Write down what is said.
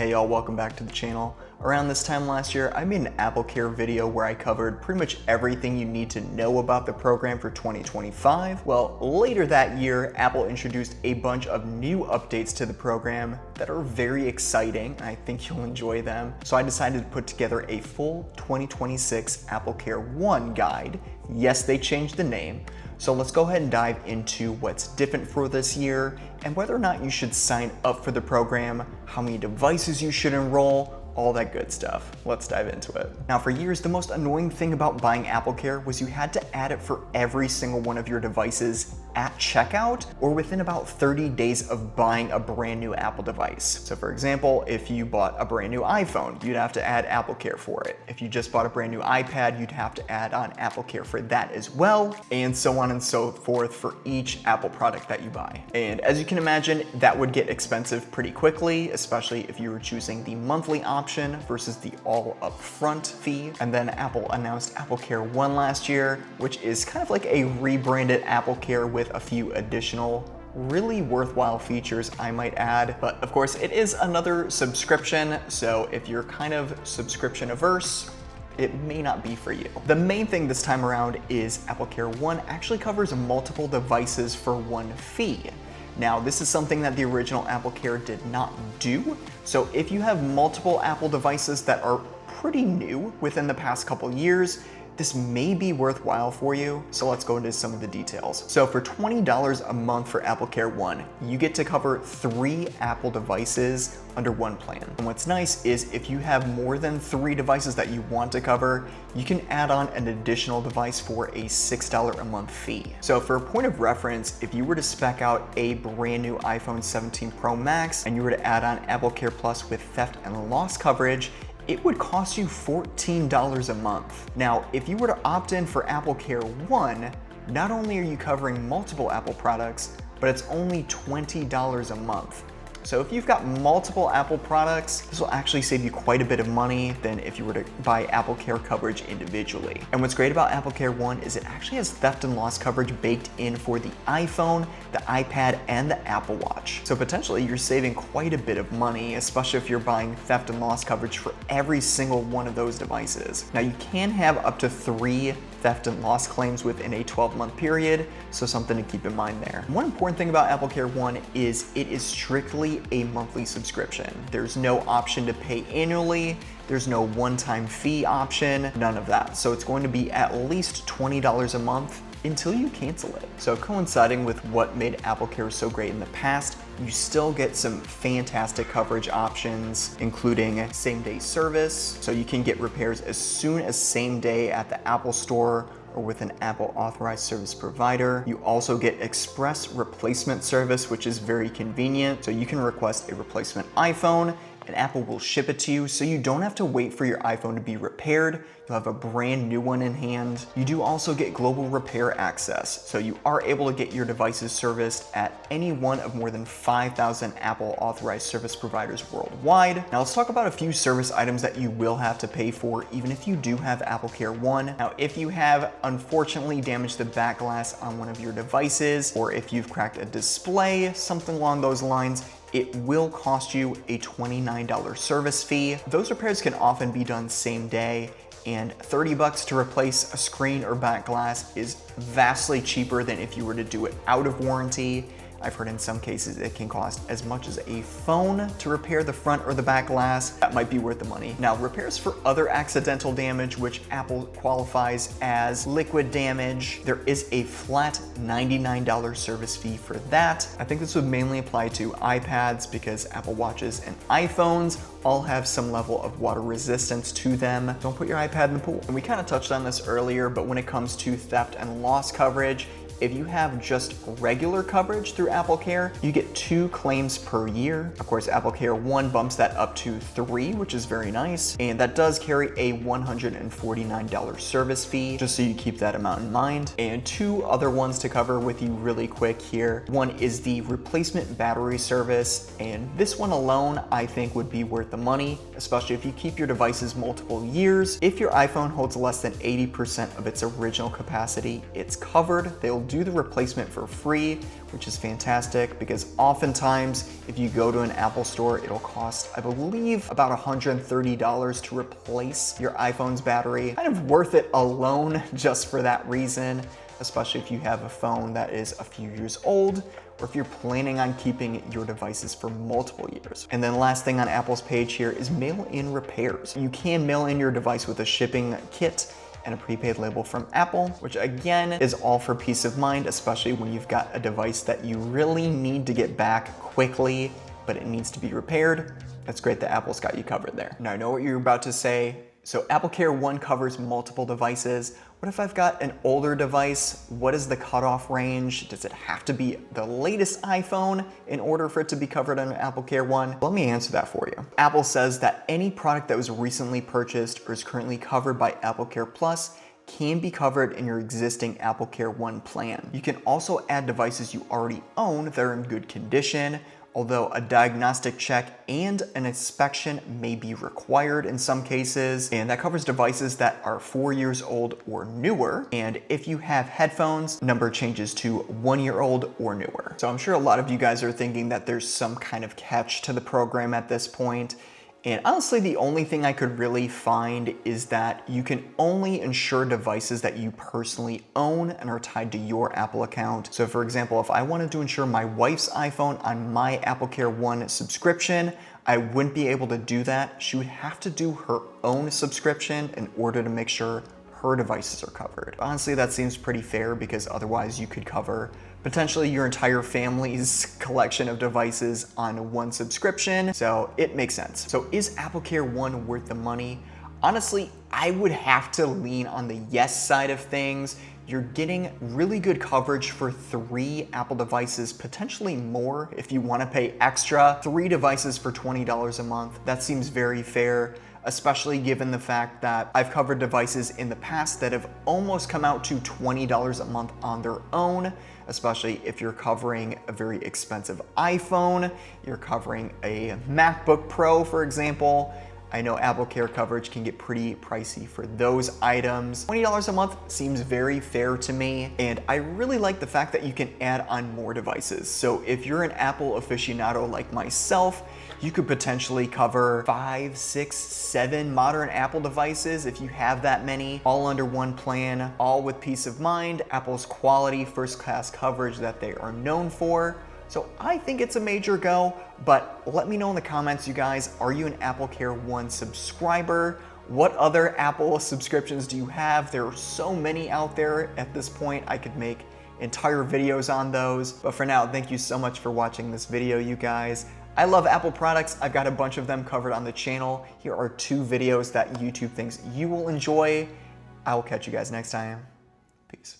Hey y'all, welcome back to the channel. Around this time last year, I made an AppleCare video where I covered pretty much everything you need to know about the program for 2025. Well, later that year, Apple introduced a bunch of new updates to the program that are very exciting, and I think you'll enjoy them. So I decided to put together a full 2026 AppleCare One guide. Yes, they changed the name. So let's go ahead and dive into what's different for this year and whether or not you should sign up for the program, how many devices you should enroll, all that good stuff. Let's dive into it. Now, for years, the most annoying thing about buying AppleCare was you had to add it for every single one of your devices at checkout or within about 30 days of buying a brand new Apple device. So for example, if you bought a brand new iPhone, you'd have to add AppleCare for it. If you just bought a brand new iPad, you'd have to add on AppleCare for that as well, and so on and so forth for each Apple product that you buy. And as you can imagine, that would get expensive pretty quickly, especially if you were choosing the monthly option versus the all upfront fee. And then Apple announced AppleCare One last year, which is kind of like a rebranded AppleCare with a few additional really worthwhile features, I might add. But of course, it is another subscription, so if you're kind of subscription averse, it may not be for you. The main thing this time around is AppleCare One actually covers multiple devices for one fee. Now, this is something that the original AppleCare did not do. So if you have multiple Apple devices that are pretty new within the past couple years, this may be worthwhile for you, so let's go into some of the details. So for $20 a month for AppleCare One, you get to cover 3 Apple devices under one plan. And what's nice is if you have more than 3 devices that you want to cover, you can add on an additional device for a $6 a month fee. So for a point of reference, if you were to spec out a brand new iPhone 17 Pro Max and you were to add on AppleCare Plus with theft and loss coverage, it would cost you $14 a month. Now, if you were to opt in for AppleCare One, not only are you covering multiple Apple products, but it's only $20 a month. So if you've got multiple Apple products, this will actually save you quite a bit of money than if you were to buy AppleCare coverage individually. And what's great about AppleCare One is it actually has theft and loss coverage baked in for the iPhone, the iPad, and the Apple Watch. So potentially you're saving quite a bit of money, especially if you're buying theft and loss coverage for every single one of those devices. Now, you can have up to 3 theft and loss claims within a 12-month period, so something to keep in mind there. One important thing about AppleCare One is it is strictly a monthly subscription. There's no option to pay annually, there's no one-time fee option, none of that. So it's going to be at least $20 a month until you cancel it. So coinciding with what made AppleCare so great in the past, you still get some fantastic coverage options, including same-day service, so you can get repairs as soon as same day at the Apple Store or with an Apple authorized service provider. You also get express replacement service, which is very convenient. So you can request a replacement iPhone and Apple will ship it to you, so you don't have to wait for your iPhone to be repaired. You'll have a brand new one in hand. You do also get global repair access, so you are able to get your devices serviced at any one of more than 5,000 Apple authorized service providers worldwide. Now let's talk about a few service items that you will have to pay for even if you do have AppleCare One. Now, if you have unfortunately damaged the back glass on one of your devices, or if you've cracked a display, something along those lines, it will cost you a $29 service fee. Those repairs can often be done same day, and $30 to replace a screen or back glass is vastly cheaper than if you were to do it out of warranty. I've heard in some cases it can cost as much as a phone to repair the front or the back glass. That might be worth the money. Now, repairs for other accidental damage, which Apple qualifies as liquid damage, there is a flat $99 service fee for that. I think this would mainly apply to iPads because Apple Watches and iPhones all have some level of water resistance to them. Don't put your iPad in the pool. And we kind of touched on this earlier, but when it comes to theft and loss coverage, if you have just regular coverage through AppleCare, you get 2 claims per year. Of course, AppleCare One bumps that up to 3, which is very nice. And that does carry a $149 service fee, just so you keep that amount in mind. And 2 other ones to cover with you really quick here. One is the replacement battery service, and this one alone I think would be worth the money, especially if you keep your devices multiple years. If your iPhone holds less than 80% of its original capacity, it's covered. They'll do the replacement for free, which is fantastic because oftentimes if you go to an Apple store, it'll cost, I believe, about $130 to replace your iPhone's battery. Kind of worth it alone just for that reason, especially if you have a phone that is a few years old, or if you're planning on keeping your devices for multiple years. And then last thing on Apple's page here is mail-in repairs. You can mail in your device with a shipping kit and a prepaid label from Apple, which again is all for peace of mind, especially when you've got a device that you really need to get back quickly, but it needs to be repaired. That's great that Apple's got you covered there. Now I know what you're about to say. So AppleCare One covers multiple devices. What if I've got an older device? What is the cutoff range? Does it have to be the latest iPhone in order for it to be covered under AppleCare One? Let me answer that for you. Apple says that any product that was recently purchased or is currently covered by AppleCare Plus can be covered in your existing AppleCare One plan. You can also add devices you already own that are in good condition, although a diagnostic check and an inspection may be required in some cases, and that covers devices that are 4 years old or newer. And if you have headphones, number changes to 1 year old or newer. So I'm sure a lot of you guys are thinking that there's some kind of catch to the program at this point. And honestly, the only thing I could really find is that you can only insure devices that you personally own and are tied to your Apple account. So for example, if I wanted to insure my wife's iPhone on my AppleCare One subscription, I wouldn't be able to do that. She would have to do her own subscription in order to make sure her devices are covered. Honestly, that seems pretty fair because otherwise you could cover potentially your entire family's collection of devices on one subscription, so it makes sense. So is AppleCare One worth the money? Honestly, I would have to lean on the yes side of things. You're getting really good coverage for 3 Apple devices, potentially more if you want to pay extra. 3 devices for $20 a month. That seems very fair, especially given the fact that I've covered devices in the past that have almost come out to $20 a month on their own, especially if you're covering a very expensive iPhone, you're covering a MacBook Pro, for example. I know AppleCare coverage can get pretty pricey for those items. $20 a month seems very fair to me, and I really like the fact that you can add on more devices. So if you're an Apple aficionado like myself, you could potentially cover 5, 6, 7 modern Apple devices if you have that many, all under one plan, all with peace of mind, Apple's quality first-class coverage that they are known for. So I think it's a major go, but let me know in the comments, you guys, are you an AppleCare One subscriber? What other Apple subscriptions do you have? There are so many out there at this point. I could make entire videos on those. But for now, thank you so much for watching this video, you guys. I love Apple products. I've got a bunch of them covered on the channel. Here are 2 videos that YouTube thinks you will enjoy. I will catch you guys next time. Peace.